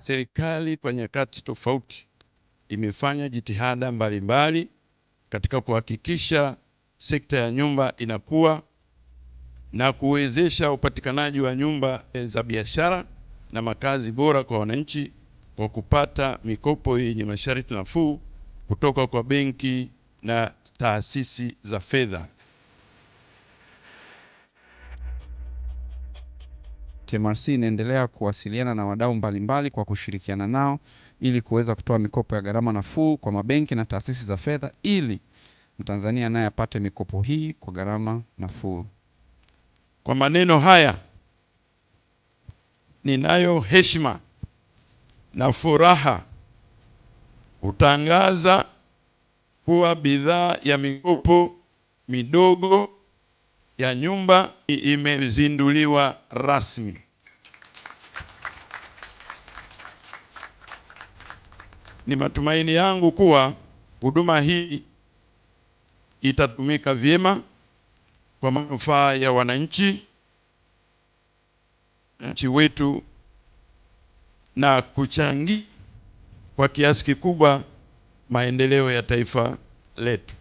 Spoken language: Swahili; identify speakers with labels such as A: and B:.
A: Serikali kwa nyakati tofauti imefanya jitihada mbalimbali katika kuhakikisha sekta ya nyumba inakuwa na kuwezesha upatikanaji wa nyumba za biashara na makazi bora kwa wananchi kwa kupata mikopo yenye masharti nafuu kutoka kwa benki na taasisi za fedha.
B: TMRC inaendelea kuwasiliana na wadau mbalimbali kwa kushirikiana nao ili kuweza kutoa mikopo ya gharama nafuu kwa mabenki na taasisi za fedha ili Mtanzania naye apate mikopo hii kwa gharama nafuu.
A: Kwa maneno haya, ninayo heshima na furaha kutangaza kuwa bidhaa ya mikopo midogo ya nyumba imezinduliwa rasmi. Ni matumaini yangu kuwa huduma hii itatumika vyema kwa manufaa ya wananchi wetu na kuchangia kwa kiasi kikubwa maendeleo ya taifa letu.